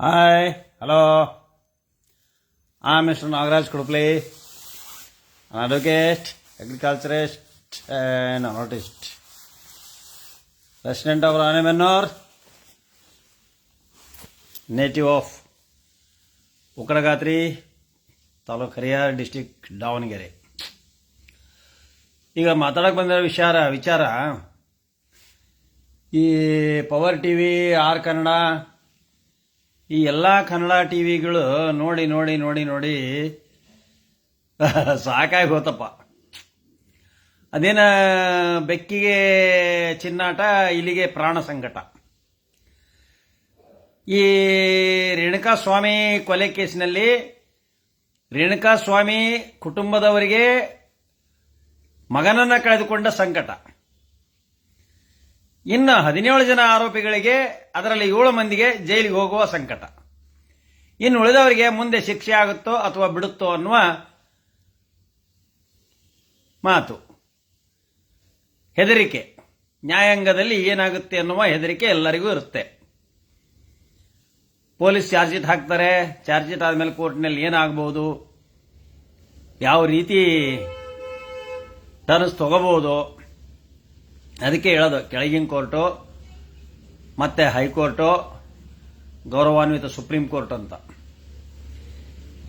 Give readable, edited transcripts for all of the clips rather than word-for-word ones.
Hi, hello. I'm Mr. Nagaraj Kudupli, an advocate, agriculturist, and an artist. Resident of Ranebenur, native of Ukadagatri, taluk Harihar district Davanagere. ಈಗ ಮಾತಾಡಕ್ಕೆ ಬಂದಿರೋ ವಿಚಾರ ಈ power TV, R Kannada, ಈ ಎಲ್ಲ ಕನ್ನಡ ಟಿವಿಗಳು ನೋಡಿ ನೋಡಿ ನೋಡಿ ನೋಡಿ ಸಾಕಾಗಿ ಹೋತಪ್ಪ. ಅದೇನ ಬೆಕ್ಕಿಗೆ ಚಿನ್ನಾಟ, ಇಲ್ಲಿಗೆ ಪ್ರಾಣ ಸಂಕಟ. ಈ ರೇಣುಕಾಸ್ವಾಮಿ ಕೊಲೆ ಕೇಸಿನಲ್ಲಿ ರೇಣುಕಾಸ್ವಾಮಿ ಕುಟುಂಬದವರಿಗೆ ಮಗನನ್ನ ಕಳೆದುಕೊಂಡ ಸಂಕಟ. ಇನ್ನು 17 ಜನ ಆರೋಪಿಗಳಿಗೆ, ಅದರಲ್ಲಿ 7 ಮಂದಿಗೆ ಜೈಲಿಗೆ ಹೋಗುವ ಸಂಕಟ. ಇನ್ನು ಉಳಿದವರಿಗೆ ಮುಂದೆ ಶಿಕ್ಷೆ ಆಗುತ್ತೋ ಅಥವಾ ಬಿಡುತ್ತೋ ಅನ್ನುವ ಮಾತು. ಹೆದರಿಕೆ, ನ್ಯಾಯಾಂಗದಲ್ಲಿ ಏನಾಗುತ್ತೆ ಅನ್ನುವ ಹೆದರಿಕೆ ಎಲ್ಲರಿಗೂ ಇರುತ್ತೆ. ಪೊಲೀಸ್ ಚಾರ್ಜ್ ಶೀಟ್ ಹಾಕ್ತಾರೆ. ಚಾರ್ಜ್ ಶೀಟ್ ಆದಮೇಲೆ ಕೋರ್ಟ್ನಲ್ಲಿ ಏನಾಗಬಹುದು, ಯಾವ ರೀತಿ ಟರ್ನ್ಸ್ ತಗೋಬಹುದು, ಅದಕ್ಕೆ ಹೇಳೋದು ಕೆಳಗಿನ ಕೋರ್ಟು ಮತ್ತೆ ಹೈಕೋರ್ಟು, ಗೌರವಾನ್ವಿತ ಸುಪ್ರೀಂ ಕೋರ್ಟ್ ಅಂತ.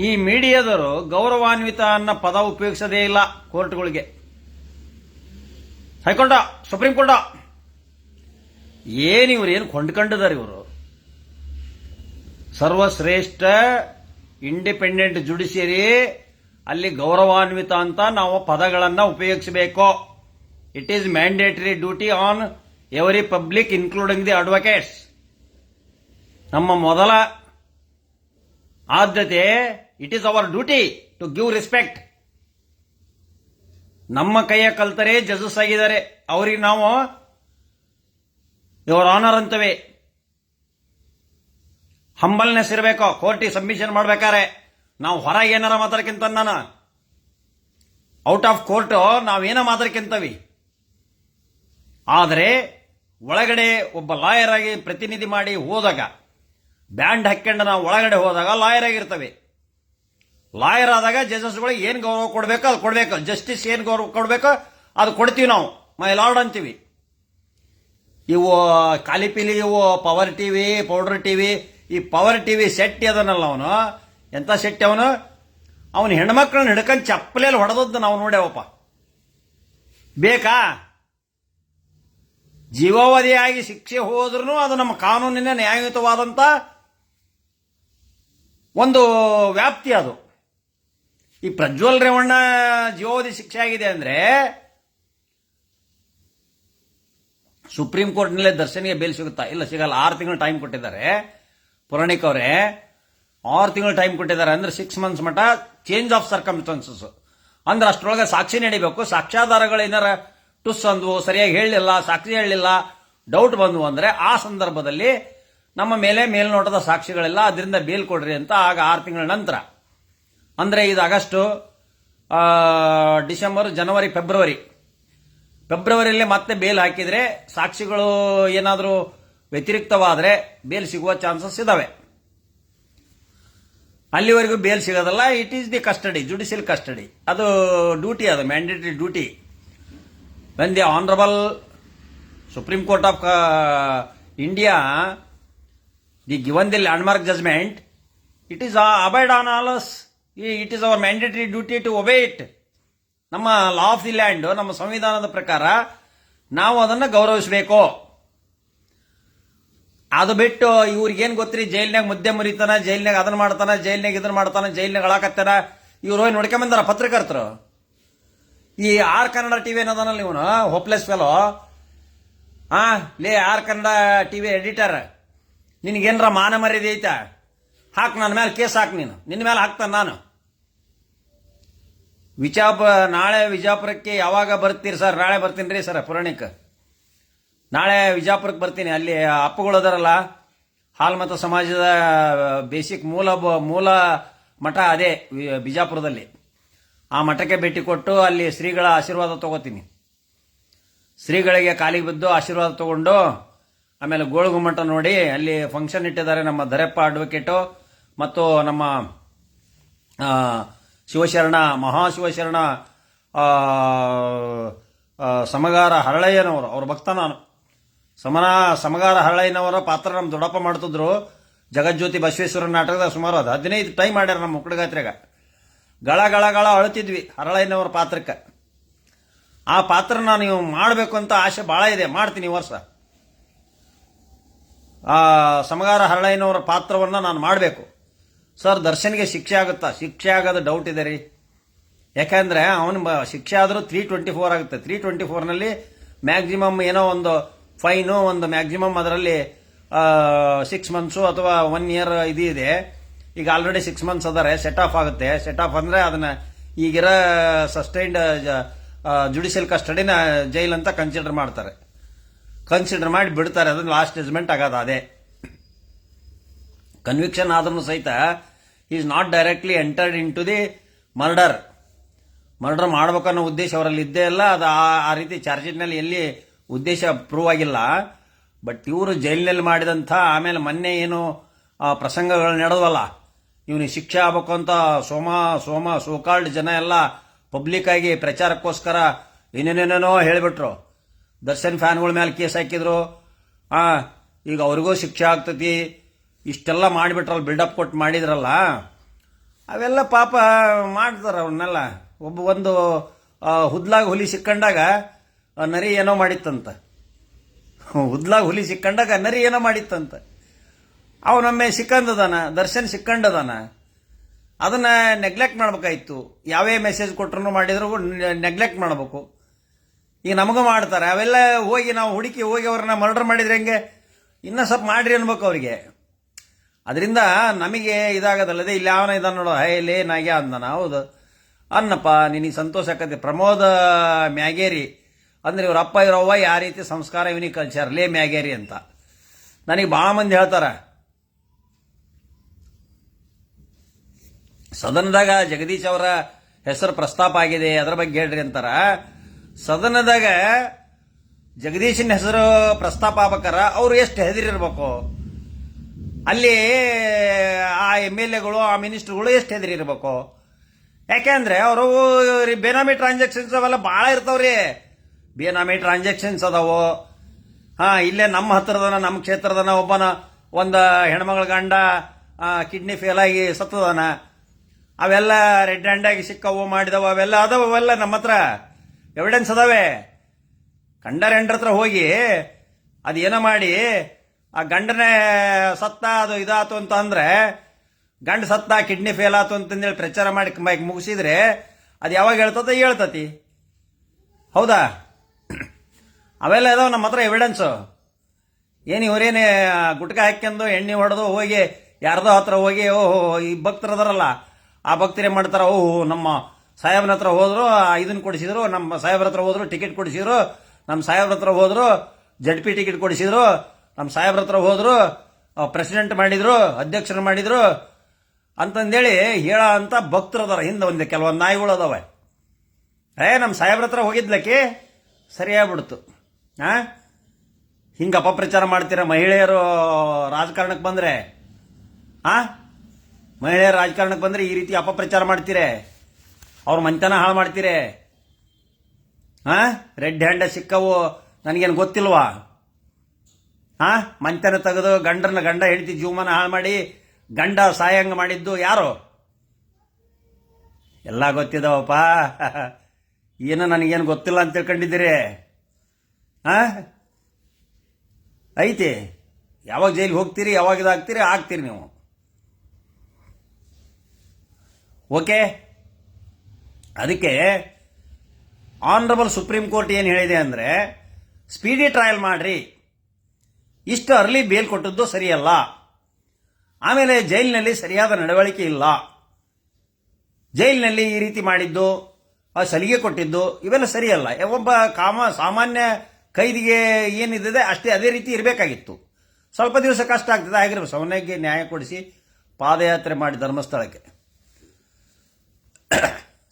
ಈ ಮೀಡಿಯಾದವರು ಗೌರವಾನ್ವಿತ ಅನ್ನೋ ಪದ ಉಪಯೋಗಿಸೋದೇ ಇಲ್ಲ ಕೋರ್ಟ್ಗಳಿಗೆ. ಹೈಕೋರ್ಟ, ಸುಪ್ರೀಂ ಕೋರ್ಟ, ಏನು ಕೊಂಡ್ಕೊಂಡಿದ್ದಾರೆ ಇವರು? ಸರ್ವಶ್ರೇಷ್ಠ ಇಂಡಿಪೆಂಡೆಂಟ್ ಜುಡಿಷಿಯರಿ, ಅಲ್ಲಿ ಗೌರವಾನ್ವಿತ ಅಂತ ನಾವು ಪದಗಳನ್ನು ಉಪಯೋಗಿಸಬೇಕು. It is mandatory duty on every public including the advocates. ನಮ್ಮ ಮೊದಲ ಆದ್ಯತೆ, it is our duty to give respect. ನಮ್ಮ ಕೈಯ ಕಲ್ತರೆ ಜಜಸ್ ಆಗಿದ್ದಾರೆ, ಅವರಿಗೆ ನಾವು ಇವರ್ ಆನರ್ ಅಂತವೆ. ಹಂಬಲ್ನೆಸ್ ಇರಬೇಕು. ಕೋರ್ಟಿಗೆ ಸಬ್ಮಿಷನ್ ಮಾಡ್ಬೇಕಾರೆ ನಾವು ಹೊರಗೆ ಏನಾರ ಮಾತಾಡ್ಕಿಂತ, ನಾನು ಔಟ್ ಆಫ್ ಕೋರ್ಟ್ ನಾವೇನ ಮಾತಾಡ್ಕಿಂತವಿ. ಆದರೆ ಒಳಗಡೆ ಒಬ್ಬ ಲಾಯರ್ ಆಗಿ ಪ್ರತಿನಿಧಿ ಮಾಡಿ ಹೋದಾಗ, ಬ್ಯಾಂಡ್ ಹಾಕೊಂಡು ನಾವು ಒಳಗಡೆ ಹೋದಾಗ ಲಾಯರ್ ಆಗಿರ್ತವೆ. ಲಾಯರ್ ಆದಾಗ ಜಜಸ್ಗಳಿಗೆ ಏನು ಗೌರವ ಕೊಡಬೇಕು ಅದು ಕೊಡಬೇಕು. ಜಸ್ಟಿಸ್ ಏನು ಗೌರವ ಕೊಡಬೇಕು ಅದು ಕೊಡ್ತೀವಿ ನಾವು, ಮೈ ಲಾರ್ಡ್ ಅಂತೀವಿ. ಇವು ಕಾಲಿಪಿಲಿ, ಇವು ಪವರ್ ಟಿವಿ, ಪೌಡರ್ ಟಿವಿ, ಈ ಪವರ್ ಟಿವಿ ಸೆಟ್ಟಿ ಅದನ್ನಲ್ಲ, ಅವನು ಎಂತ ಸೆಟ್ಟಿ, ಅವನು ಹೆಣ್ಮಕ್ಳನ್ನ ಹಿಡ್ಕೊಂಡು ಚಪ್ಪಲೆಯಲ್ಲಿ ಹೊಡೆದದ್ದು ನಾವು ನೋಡ್ಯಾವಪ್ಪ. ಬೇಕಾ? ಜೀವಾವಧಿಯಾಗಿ ಶಿಕ್ಷೆ ಹೋದ್ರೂ ಅದು ನಮ್ಮ ಕಾನೂನಿನ ನ್ಯಾಯಯುತವಾದಂತ ಒಂದು ವ್ಯಾಪ್ತಿ. ಅದು ಈ ಪ್ರಜ್ವಲ್ ರೇವಣ್ಣ ಜೀವಾವಧಿ ಶಿಕ್ಷೆ ಆಗಿದೆ ಅಂದ್ರೆ ಸುಪ್ರೀಂ ಕೋರ್ಟ್ನಲ್ಲೇ ದರ್ಶನಿಗೆ ಬೇಲ್ ಸಿಗುತ್ತಾ? ಇಲ್ಲ, ಸಿಗಲ್ಲ. 6 ತಿಂಗಳು ಟೈಮ್ ಕೊಟ್ಟಿದ್ದಾರೆ ಪುರಾಣಿಕ್ ಅವರೇ. 6 ತಿಂಗಳು ಟೈಮ್ ಕೊಟ್ಟಿದ್ದಾರೆ ಅಂದ್ರೆ 6 ಮಂತ್ಸ್ ಮಟ್ಟ ಚೇಂಜ್ ಆಫ್ ಸರ್ಕಮ್ಸ್ಟಾನ್ಸಸ್ ಅಂದ್ರೆ ಅಷ್ಟರೊಳಗೆ ಸಾಕ್ಷಿ ನಡಿಬೇಕು. ಸಾಕ್ಷ್ಯಾಧಾರಗಳು ಏನಾರ ಟುಸ್ ಅಂದ್ವು, ಸರಿಯಾಗಿ ಹೇಳಲಿಲ್ಲ, ಸಾಕ್ಷಿ ಹೇಳಲಿಲ್ಲ, ಡೌಟ್ ಬಂದ್ವು ಅಂದ್ರೆ ಆ ಸಂದರ್ಭದಲ್ಲಿ ನಮ್ಮ ಮೇಲೆ ಮೇಲ್ನೋಟದ ಸಾಕ್ಷಿಗಳಿಲ್ಲ, ಅದರಿಂದ ಬೇಲ್ ಕೊಡ್ರಿ ಅಂತ. ಆಗ 6 ತಿಂಗಳ ನಂತರ ಅಂದ್ರೆ ಇದು ಆಗಸ್ಟ್, ಡಿಸೆಂಬರ್, ಜನವರಿ, ಫೆಬ್ರವರಿಯಲ್ಲಿ ಮತ್ತೆ ಬೇಲ್ ಹಾಕಿದ್ರೆ, ಸಾಕ್ಷಿಗಳು ಏನಾದರೂ ವ್ಯತಿರಿಕ್ತವಾದ್ರೆ ಬೇಲ್ ಸಿಗುವ ಚಾನ್ಸಸ್ ಇದಾವೆ. ಅಲ್ಲಿವರೆಗೂ ಬೇಲ್ ಸಿಗೋದಲ್ಲ. It is the custody, judicial custody. ಅದು ಡ್ಯೂಟಿ, ಅದು mandatory duty. When the honourable supreme court of India the given the landmark judgment, it is abide on all us. It is our mandatory duty to obey it. ನಮ್ಮ law of the land, ನಮ್ಮ ಸಂವಿಧಾನದ ಪ್ರಕಾರ ನಾವು ಅದನ್ನು ಗೌರವಿಸಬೇಕು. ಅದು ಬಿಟ್ಟು ಇವ್ರಿಗೇನು ಗೊತ್ತ್ರಿ, ಜೈಲ್ನಾಗ ಮುದ್ದೆ ಮುರಿತಾನ, ಜೈಲ್ನಾಗ ಅದನ್ನ ಮಾಡ್ತಾನ, ಜೈಲ್ನಾಗ ಇದನ್ನ ಮಾಡ್ತಾನ, ಜೈಲ್ನಾಗ ಅಳಾಕತ್ತಾನ. ಇವ್ರು ಹೋಗಿ ನೋಡ್ಕೊಂಬಂದಾರ ಪತ್ರಕರ್ತರು. ಈ ಆರ್ ಕನ್ನಡ ಟಿವಿ ಏನದನಲ್ಲ ಇವನು, ಹೋಪ್ಲೆಸ್ ಫೆಲೋ. ಲೇ ಆರ್ ಕನ್ನಡ ಟಿವಿ ಎಡಿಟರ್, ನಿನಗೇನ್ರ ಮಾನ ಮರ್ಯಾದೆ ಐತಾ? ಹಾಕ್, ನನ್ನ ಮೇಲೆ ಕೇಸ್ ಹಾಕ್, ನಿನ್ನ ಮೇಲೆ ಹಾಕ್ತಾನೆ ನಾನು. ನಾಳೆ ವಿಜಾಪುರಕ್ಕೆ ಯಾವಾಗ ಬರ್ತೀರಿ ಸರ್? ನಾಳೆ ಬರ್ತೀನಿ ರೀ ಸರ್ ಪುರಾಣಿಕ್. ನಾಳೆ ವಿಜಾಪುರಕ್ಕೆ ಬರ್ತೀನಿ. ಅಲ್ಲಿ ಅಪ್ಪಗಳು ಅದಾರಲ್ಲ, ಹಾಲ್ಮತ ಸಮಾಜದ ಬೇಸಿಕ್ ಮೂಲ ಮಠ ಅದೇ ಬಿಜಾಪುರದಲ್ಲಿ. ಆ ಮಠಕ್ಕೆ ಭೇಟಿ ಕೊಟ್ಟು ಅಲ್ಲಿ ಶ್ರೀಗಳ ಆಶೀರ್ವಾದ ತಗೋತೀನಿ. ಶ್ರೀಗಳಿಗೆ ಕಾಲಿಗೆ ಬಿದ್ದು ಆಶೀರ್ವಾದ ತಗೊಂಡು ಆಮೇಲೆ ಗೋಳಗುಮ್ಮಟ ನೋಡಿ ಅಲ್ಲಿ ಫಂಕ್ಷನ್ ಇಟ್ಟಿದ್ದಾರೆ ನಮ್ಮ ದರೆಪ್ಪ ಅಡ್ವೊಕೇಟು ಮತ್ತು ನಮ್ಮ ಶಿವಶರಣ ಮಹಾಶಿವಶರಣ ಸಮಗಾರ ಹರಳಯ್ಯನವರು ಅವ್ರ ಭಕ್ತ ನಾನು. ಸಮಗಾರ ಹರಳಯ್ಯನವರ ಪಾತ್ರ ನಮ್ಮ ದೊಡ್ಡಪ್ಪ ಮಾಡ್ತಿದ್ರು ಜಗಜ್ಯೋತಿ ಬಸವೇಶ್ವರ ನಾಟಕದ ಸುಮಾರು 15 ಟೈಮ್ ಮಾಡ್ಯಾರ ನಮ್ಮ ಮುಕ್ಕಡಗಾತ್ರೆಗ. ಗಳ ಗಳ ಗಳ ಅಳ್ತಿದ್ವಿ ಹರಳಯ್ಯನವರ ಪಾತ್ರಕ್ಕೆ. ಆ ಪಾತ್ರ ನಾನು ಮಾಡಬೇಕು ಅಂತ ಆಸೆ ಭಾಳ ಇದೆ, ಮಾಡ್ತೀನಿ ಈ ವರ್ಷ. ಆ ಸಮಗಾರ ಹರಳಯ್ಯನವರ ಪಾತ್ರವನ್ನು ನಾನು ಮಾಡಬೇಕು. ಸರ್ ದರ್ಶನ್ಗೆ ಶಿಕ್ಷೆ ಆಗುತ್ತಾ? ಶಿಕ್ಷೆ ಆಗೋದು ಡೌಟ್ ಇದೆ ರೀ. ಯಾಕಂದರೆ ಅವನು ಶಿಕ್ಷೆ ಆದರೂ 324 ಆಗುತ್ತೆ. 324ನಲ್ಲಿ ಮ್ಯಾಕ್ಸಿಮಮ್ ಏನೋ ಒಂದು ಫೈನು, ಒಂದು ಮ್ಯಾಕ್ಸಿಮಮ್ ಅದರಲ್ಲಿ 6 ಮಂತ್ಸು ಅಥವಾ 1 ಇಯರ್ ಇದೆ. ಈಗ ಆಲ್ರೆಡಿ 6 ಮಂತ್ಸ್ ಅದಾರೆ. ಸೆಟ್ ಆಫ್ ಆಗುತ್ತೆ. ಸೆಟ್ ಆಫ್ ಅಂದರೆ ಅದನ್ನ ಈಗಿರೋ ಸಸ್ಟೈನ್ಡ್ ಜುಡಿಷಿಯಲ್ ಕಸ್ಟಡಿನ ಜೈಲ್ ಅಂತ ಕನ್ಸಿಡರ್ ಮಾಡ್ತಾರೆ. ಕನ್ಸಿಡರ್ ಮಾಡಿ ಬಿಡ್ತಾರೆ. ಅದನ್ನ ಲಾಸ್ಟ್ ಜಜ್ಮೆಂಟ್ ಆಗೋದು ಅದೇ. ಕನ್ವಿಕ್ಷನ್ ಆದ್ರೂ ಸಹಿತ is not directly entered into the murder ಮಾಡ್ಬೇಕನ್ನೋ ಉದ್ದೇಶ ಅವರಲ್ಲಿ ಇದ್ದೇ ಇಲ್ಲ. ಅದು ಆ ರೀತಿ ಚಾರ್ಜಿನಲ್ಲಿ ಎಲ್ಲಿ ಉದ್ದೇಶ ಪ್ರೂವ್ ಆಗಿಲ್ಲ. ಬಟ್ ಇವರು ಜೈಲಿನಲ್ಲಿ ಮಾಡಿದಂಥ ಆಮೇಲೆ ಮೊನ್ನೆ ಏನು ಪ್ರಸಂಗಗಳು ನಡೆದವಲ್ಲ, ಇವನಿಗೆ ಶಿಕ್ಷೆ ಆಗ್ಬೇಕು ಅಂತ ಸೋಕಾಲ್ಡ್ ಜನ ಎಲ್ಲ ಪಬ್ಲಿಕ್ ಆಗಿ ಪ್ರಚಾರಕ್ಕೋಸ್ಕರ ಏನೇನೇನೇನೋ ಹೇಳಿಬಿಟ್ರು. ದರ್ಶನ್ ಫ್ಯಾನ್ಗಳ ಮೇಲೆ ಕೇಸ್ ಹಾಕಿದ್ರು. ಈಗ ಅವ್ರಿಗೂ ಶಿಕ್ಷೆ ಆಗ್ತತಿ ಇಷ್ಟೆಲ್ಲ ಮಾಡಿಬಿಟ್ರಲ್ಲ, ಬಿಲ್ಡಪ್ ಕೊಟ್ಟು ಮಾಡಿದ್ರಲ್ಲ, ಅವೆಲ್ಲ ಪಾಪ ಮಾಡ್ತಾರೆ ಅವನ್ನೆಲ್ಲ. ಒಂದು ಹುದ್ಲಾಗ ಹುಲಿ ಸಿಕ್ಕಂಡಾಗ ನರಿ ಏನೋ ಮಾಡಿತ್ತಂತ. ಹುದ್ಲಾಗ ಹುಲಿ ಸಿಕ್ಕಂಡಾಗ ನರಿ ಏನೋ ಮಾಡಿತ್ತಂತ. ಅವನೊಮ್ಮೆ ಸಿಕ್ಕಂದದಾನ, ದರ್ಶನ್ ಸಿಕ್ಕಂಡದಾನ. ಅದನ್ನ ನೆಗ್ಲೆಕ್ಟ್ ಮಾಡ್ಬೇಕಾಯ್ತು. ಯಾವೇ ಮೆಸೇಜ್ ಕೊಟ್ರು ಮಾಡಿದ್ರು ನೆಗ್ಲೆಕ್ಟ್ ಮಾಡಬೇಕು. ಈಗ ನಮಗೂ ಮಾಡ್ತಾರೆ ಅವೆಲ್ಲ. ಹೋಗಿ ನಾವು ಹುಡುಕಿ ಹೋಗಿ ಅವ್ರನ್ನ ಮರ್ಡರ್ ಮಾಡಿದ್ರೆ ಹೆಂಗೆ? ಇನ್ನೂ ಸ್ವಲ್ಪ ಮಾಡ್ರಿ ಅನ್ಬೇಕು ಅವ್ರಿಗೆ. ಅದರಿಂದ ನಮಗೆ ಇದಾಗದಲ್ಲದೆ ಇಲ್ಲಿ ಯಾವನ ಇದ್ದಾನ ನೋಡು, ಲೇ ನಾಗ್ಯ ಅಂದನ. ಹೌದು ಅನ್ನಪ್ಪ, ನಿನಗೆ ಸಂತೋಷ ಆಕತಿ. ಪ್ರಮೋದ ಮ್ಯಾಗೇರಿ ಅಂದ್ರೆ ಇವ್ರ ಅಪ್ಪ ಇವ್ರವ್ವ ಯಾವ ರೀತಿ ಸಂಸ್ಕಾರ ಇವನಿಗೆ ಕಲ್ಚಾರ, ಲೇ ಮ್ಯಾಗೇರಿ ಅಂತ ನನಗೆ ಭಾಳ ಮಂದಿ ಹೇಳ್ತಾರ. ಸದನದಾಗ ಜಗದೀಶ್ ಅವರ ಹೆಸರು ಪ್ರಸ್ತಾಪ ಆಗಿದೆ, ಅದರ ಬಗ್ಗೆ ಹೇಳ್ರಿ ಅಂತಾರ. ಸದನದಾಗ ಜಗದೀಶನ ಹೆಸರು ಪ್ರಸ್ತಾಪ ಆಗ್ಬೇಕಾರ ಅವ್ರು ಎಷ್ಟು ಹೆದರಿರ್ಬೇಕು? ಅಲ್ಲಿ ಆ MLAಗಳು ಆ ಮಿನಿಸ್ಟರ್ಗಳು ಎಷ್ಟು ಹೆದರಿರ್ಬೇಕು? ಯಾಕೆಂದ್ರೆ ಅವರು ಬೇನಾಮಿ ಟ್ರಾನ್ಸಾಕ್ಷನ್ಸ್ ಅವೆಲ್ಲ ಭಾಳ ಇರ್ತಾವ್ರಿ. ಬೇನಾಮಿ ಟ್ರಾನ್ಸಾಕ್ಷನ್ಸ್ ಅದಾವು. ಇಲ್ಲೇ ನಮ್ಮ ಹತ್ರದನ, ನಮ್ಮ ಕ್ಷೇತ್ರದನ ಒಬ್ಬನ ಒಂದು ಹೆಣ್ಮಗಳ ಗಂಡ ಕಿಡ್ನಿ ಫೇಲ್ ಆಗಿ ಸತ್ತದನ. ಅವೆಲ್ಲ ರೆಡ್ ಹ್ಯಾಂಡ್ ಆಗಿ ಸಿಕ್ಕವು, ಮಾಡಿದವು, ಅವೆಲ್ಲ ಅದಾವ. ಅವೆಲ್ಲ ನಮ್ಮ ಹತ್ರ ಎವಿಡೆನ್ಸ್ ಅದಾವೆ. ಕಂಡರ್ ಹೆಂಡ್ರ ಹತ್ರ ಹೋಗಿ ಅದೇನೋ ಮಾಡಿ ಆ ಗಂಡನೇ ಸತ್ತ, ಅದು ಇದಾತು ಅಂತ ಅಂದ್ರೆ, ಗಂಡ ಸತ್ತ ಕಿಡ್ನಿ ಫೇಲ್ ಆತು ಅಂತಂದೇಳಿ ಪ್ರಚಾರ ಮಾಡಿ ಮುಗಿಸಿದ್ರೆ ಅದು ಯಾವಾಗ ಹೇಳ್ತತಿ? ಹೌದಾ? ಅವೆಲ್ಲ ಇದಾವ ನಮ್ಮ ಹತ್ರ ಎವಿಡೆನ್ಸು. ಏನು ಇವರೇನೇ ಗುಟ್ಕ ಹಾಕ್ಯಂದು ಎಣ್ಣೆ ಹೊಡೆದು ಹೋಗಿ ಯಾರ್ದೋ ಹತ್ರ ಹೋಗಿ ಓಹೋ ಈ ಭಕ್ತರು ಅದಾರಲ್ಲ ಆ ಭಕ್ತರೇ ಮಾಡ್ತಾರ, ಓಹೋ ನಮ್ಮ ಸಾಹೇಬ್ರ ಹತ್ರ ಹೋದ್ರು ಇದನ್ನ ಕೊಡಿಸಿದ್ರು, ನಮ್ಮ ಸಾಹೇಬ್ರ ಹತ್ರ ಹೋದ್ರು ಟಿಕೆಟ್ ಕೊಡಿಸಿದ್ರು, ನಮ್ಮ ಸಾಹೇಬ್ರ ಹತ್ರ ಹೋದ್ರು ZP ಟಿಕೆಟ್ ಕೊಡಿಸಿದ್ರು, ನಮ್ಮ ಸಾಹೇಬ್ರ ಹತ್ರ ಹೋದ್ರು ಪ್ರೆಸಿಡೆಂಟ್ ಮಾಡಿದ್ರು, ಅಧ್ಯಕ್ಷರು ಮಾಡಿದ್ರು ಅಂತಂದೇಳಿ ಹೇಳ ಅಂತ ಭಕ್ತರು ಅದಾರ. ಹಿಂದೆ ಒಂದು ಕೆಲವೊಂದು ನಾಯಿಗಳು ಅದಾವೆ. ನಮ್ಮ ಸಾಹೇಬ್ರ ಹತ್ರ ಹೋಗಿದ್ಲಕ್ಕೆ ಸರಿಯಾಗ್ಬಿಡ್ತು. ಹಿಂಗೆ ಅಪಪ್ರಚಾರ ಮಾಡ್ತೀರ ಮಹಿಳೆಯರು ರಾಜಕಾರಣಕ್ಕೆ ಬಂದ್ರೆ? ಮಹಿಳೆಯರು ರಾಜಕಾರಣಕ್ಕೆ ಬಂದ್ರೆ ಈ ರೀತಿ ಅಪಪ್ರಚಾರ ಮಾಡ್ತೀರೆ, ಅವ್ರ ಮಂತನ ಹಾಳು ಮಾಡ್ತೀರೆ. ರೆಡ್ ಹ್ಯಾಂಡ್ ಸಿಕ್ಕವು ನನಗೇನು ಗೊತ್ತಿಲ್ವಾ? ಮಂತನ ತೆಗೆದು ಗಂಡ ಹೆಂಡತಿ ಜೀವಮಾನ ಹಾಳು ಮಾಡಿ ಗಂಡ ಸಾಯಂಗ ಮಾಡಿದ್ದು ಯಾರು? ಎಲ್ಲ ಗೊತ್ತಿದಾವಪ್ಪ. ಏನೋ ನನಗೇನು ಗೊತ್ತಿಲ್ಲ ಅಂತ ತಿಳ್ಕೊಂಡಿದ್ದೀರಿ? ಐತಿ. ಯಾವಾಗ ಜೈಲಿಗೆ ಹೋಗ್ತೀರಿ, ಯಾವಾಗ ಇದಾಗ್ತೀರಿ ಆಗ್ತೀರಿ ನೀವು. ಓಕೆ. ಅದಕ್ಕೆ ಆನರಬಲ್ ಸುಪ್ರೀಂ ಕೋರ್ಟ್ ಏನು ಹೇಳಿದೆ ಅಂದರೆ, ಸ್ಪೀಡಿ ಟ್ರಯಲ್ ಮಾಡ್ರಿ, ಇಷ್ಟು ಅರ್ಲಿ ಬೇಲ್ ಕೊಟ್ಟದ್ದು ಸರಿಯಲ್ಲ. ಆಮೇಲೆ ಜೈಲಿನಲ್ಲಿ ಸರಿಯಾದ ನಡವಳಿಕೆ ಇಲ್ಲ, ಜೈಲಿನಲ್ಲಿ ಈ ರೀತಿ ಮಾಡಿದ್ದು, ಸಲಿಗೆ ಕೊಟ್ಟಿದ್ದು ಇವೆಲ್ಲ ಸರಿಯಲ್ಲ. ಒಬ್ಬ ಸಾಮಾನ್ಯ ಕೈದಿಗೆ ಏನಿದೆ ಅಷ್ಟೇ ಅದೇ ರೀತಿ ಇರಬೇಕಾಗಿತ್ತು. ಸ್ವಲ್ಪ ದಿವಸ ಕಷ್ಟ ಆಗ್ತದೆ, ಆಗಿರ್ಬೇಕು. ಅವನಿಗೆ ನ್ಯಾಯ ಕೊಡಿಸಿ ಪಾದಯಾತ್ರೆ ಮಾಡಿ ಧರ್ಮಸ್ಥಳಕ್ಕೆ.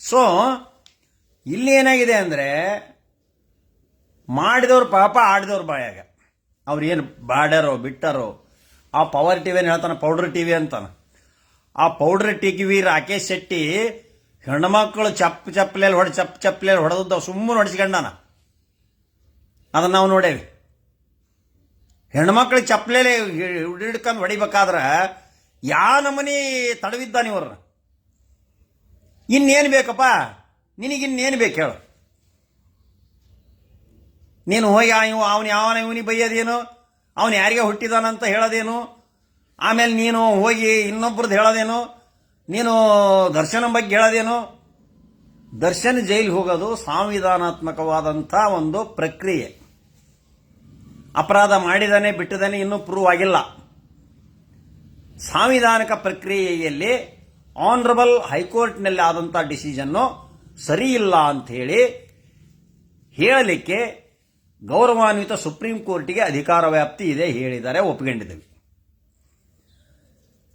ಸೊ ಇಲ್ಲಿ ಏನಾಗಿದೆ ಅಂದರೆ, ಮಾಡಿದವ್ರ ಪಾಪ ಆಡಿದವ್ರ ಬಾಯಾಗ. ಅವ್ರು ಏನು ಬಾಡ್ಯಾರೋ ಬಿಟ್ಟಾರೋ, ಆ ಪವರ್ ಟಿವಿ ಏನು ಹೇಳ್ತಾನೆ, ಪೌಡರ್ ಟಿವಿ ಅಂತಾನ. ಆ ಪೌಡರ್ ಟಿವಿ ರಾಕೇಶ್ ಶೆಟ್ಟಿ ಹೆಣ್ಮಕ್ಳು ಚಪ್ಪಲೆಯಲ್ಲಿ ಚಪ್ಪಲೆಯಲ್ಲಿ ಹೊಡೆದದ್ದು ಸುಮ್ಮನೆ ಹೊಡಿಸ್ಕೊಂಡಾನ. ಅದನ್ನ ನಾವು ನೋಡೇವಿ. ಹೆಣ್ಮಕ್ಳಿಗೆ ಚಪ್ಪಲೆಯಲ್ಲಿ ಹಿಡ್ಕೊಂಡು ಹೊಡಿಬೇಕಾದ್ರೆ ನಮನಿ ತಡವಿದ್ದಾನೆ ಇವ್ರನ್ನ. ಇನ್ನೇನು ಬೇಕಪ್ಪ ನಿನಗಿನ್ನೇನು ಬೇಕು ಹೇಳು? ನೀನು ಹೋಗಿ ಇವನಿಗೆ ಬೈಯೋದೇನು, ಅವನು ಯಾರಿಗೆ ಹುಟ್ಟಿದಾನಂತ ಹೇಳೋದೇನು, ಆಮೇಲೆ ನೀನು ಹೋಗಿ ಇನ್ನೊಬ್ರದ್ದು ಹೇಳೋದೇನು, ನೀನು ದರ್ಶನ ಬಗ್ಗೆ ಹೇಳೋದೇನು? ದರ್ಶನ್ ಜೈಲಿಗೆ ಹೋಗೋದು ಸಾಂವಿಧಾನಾತ್ಮಕವಾದಂಥ ಒಂದು ಪ್ರಕ್ರಿಯೆ. ಅಪರಾಧ ಮಾಡಿದಾನೆ ಬಿಟ್ಟಿದ್ದಾನೆ ಇನ್ನೂ ಪ್ರೂವ್ ಆಗಿಲ್ಲ. ಸಾಂವಿಧಾನಿಕ ಪ್ರಕ್ರಿಯೆಯಲ್ಲಿ ಆನರಬಲ್ ಹೈಕೋರ್ಟ್ನಲ್ಲಿ ಆದಂಥ ಡಿಸಿಷನ್ನು ಸರಿ ಇಲ್ಲ ಅಂತ ಹೇಳಲಿಕ್ಕೆ ಗೌರವಾನ್ವಿತ ಸುಪ್ರೀಂ ಕೋರ್ಟಿಗೆ ಅಧಿಕಾರ ವ್ಯಾಪ್ತಿ ಇದೆ ಹೇಳಿದ್ದಾರೆ, ಒಪ್ಪಿಕೊಂಡಿದ್ದೇವೆ.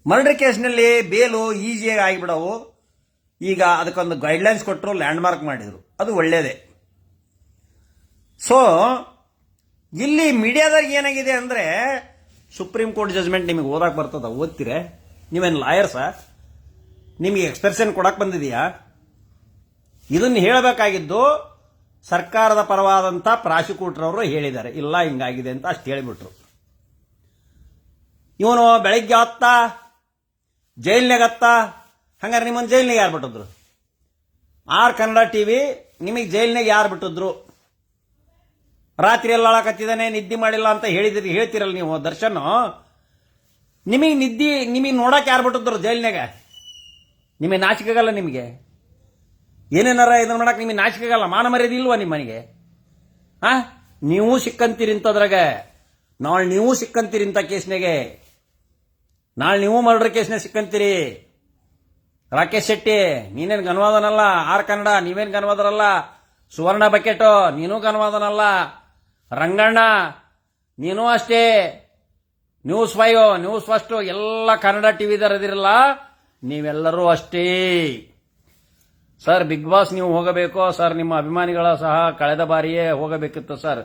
ಮರ್ಡರ್ ಕೇಸ್ನಲ್ಲಿ ಬೇಲು ಈಸಿಯಾಗಿ ಆಗಿಬಿಡವು. ಈಗ ಅದಕ್ಕೊಂದು ಗೈಡ್ಲೈನ್ಸ್ ಕೊಟ್ಟರು, ಲ್ಯಾಂಡ್ ಮಾರ್ಕ್ ಮಾಡಿದರು, ಅದು ಒಳ್ಳೆಯದೇ. ಸೊ ಇಲ್ಲಿ ಮೀಡಿಯಾದಾಗ ಏನಾಗಿದೆ ಅಂದರೆ, ಸುಪ್ರೀಂ ಕೋರ್ಟ್ ಜಜ್ಮೆಂಟ್ ನಿಮಗೆ ಓದಕ್ಕೆ ಬರ್ತದ, ಓದ್ತೀರೆ? ನೀವೇನು ಲಾಯರ್ಸ? ನಿಮಗೆ ಎಕ್ಸ್ಪ್ರೆಷನ್ ಕೊಡಕ್ಕೆ ಬಂದಿದೆಯಾ? ಇದನ್ನು ಹೇಳಬೇಕಾಗಿದ್ದು ಸರ್ಕಾರದ ಪರವಾದಂಥ ಪ್ರಾಸಿಕ್ಯೂಟರ್ ಅವರು ಹೇಳಿದ್ದಾರೆ, ಇಲ್ಲ ಹಿಂಗಾಗಿದೆ ಅಂತ ಅಷ್ಟು ಹೇಳಿಬಿಟ್ರು. ಇವನು ಬೆಳಗ್ಗೆ ಜೈಲ್ನಾಗ ಹಂಗಾರೆ ನಿಮ್ಮನ್ನು ಜೈಲ್ನಾಗ ಯಾರು ಬಿಟ್ಟಿದ್ರು? ಆರ್ ಕನ್ನಡ ಟಿವಿ ನಿಮಗೆ ಜೈಲ್ನಾಗ ಯಾರು ಬಿಟ್ಟಿದ್ರು? ರಾತ್ರಿ ಎಲ್ಲ ಅಳಕತ್ತಿದ್ದಾನೆ, ನಿದ್ದೆ ಮಾಡಿಲ್ಲ ಅಂತ ಹೇಳ್ತಿರಲ್ಲ ನೀವು. ದರ್ಶನ್ ನಿಮಗೆ ನೋಡಕ್ಕೆ ಯಾರು ಬಿಟ್ಟಿದ್ರು ಜೈಲ್ನಾಗ? ನಿಮಗೆ ನಾಚಿಕೆಗಲ್ಲ? ನಿಮಗೆ ಏನೇನಾರ ಇದನ್ನ ಮಾಡಕ್ಕೆ ನಿಮಗೆ ನಾಚಿಕೆಗಲ್ಲ? ಮಾನ ಮರ್ಯಾದೆ ಇಲ್ವಾ ನಿಮ್ಮ ಮನೆಗೆ? ನೀವು ಸಿಕ್ಕಂತೀರಿ ಇಂಥದ್ರಾಗ, ನಾಳೆ ನೀವು ಸಿಕ್ಕಂತೀರಿ ಇಂಥ ಕೇಸ್ನಾಗೆ, ನಾಳೆ ನೀವು ಮರ್ಡರ್ ಕೇಸ್ನಾಗ ಸಿಕ್ಕಂತೀರಿ. ರಾಕೇಶ್ ಶೆಟ್ಟಿ ನೀನೇನು ಗನ್ವಾದನಲ್ಲ, ಆರ್ ಕನ್ನಡ ನೀವೇನು ಗನ್ವಾದರಲ್ಲ, ಸುವರ್ಣ ಬಕೆಟು ನೀನು ಗನ್ವಾದನಲ್ಲ, ರಂಗಣ್ಣ ನೀನು ಅಷ್ಟೇ, ನ್ಯೂಸ್ 5 ನ್ಯೂಸ್ ಫಸ್ಟ್ ಎಲ್ಲ ಕನ್ನಡ ಟಿವಿದರದಿರಲ್ಲ, ನೀವೆಲ್ಲರೂ ಅಷ್ಟೇ. ಸರ್ ಬಿಗ್ ಬಾಸ್ ನೀವು ಹೋಗಬೇಕು ಸರ್, ನಿಮ್ಮ ಅಭಿಮಾನಿಗಳ ಸಹ ಕಳೆದ ಬಾರಿಯೇ ಹೋಗಬೇಕಿತ್ತು ಸರ್.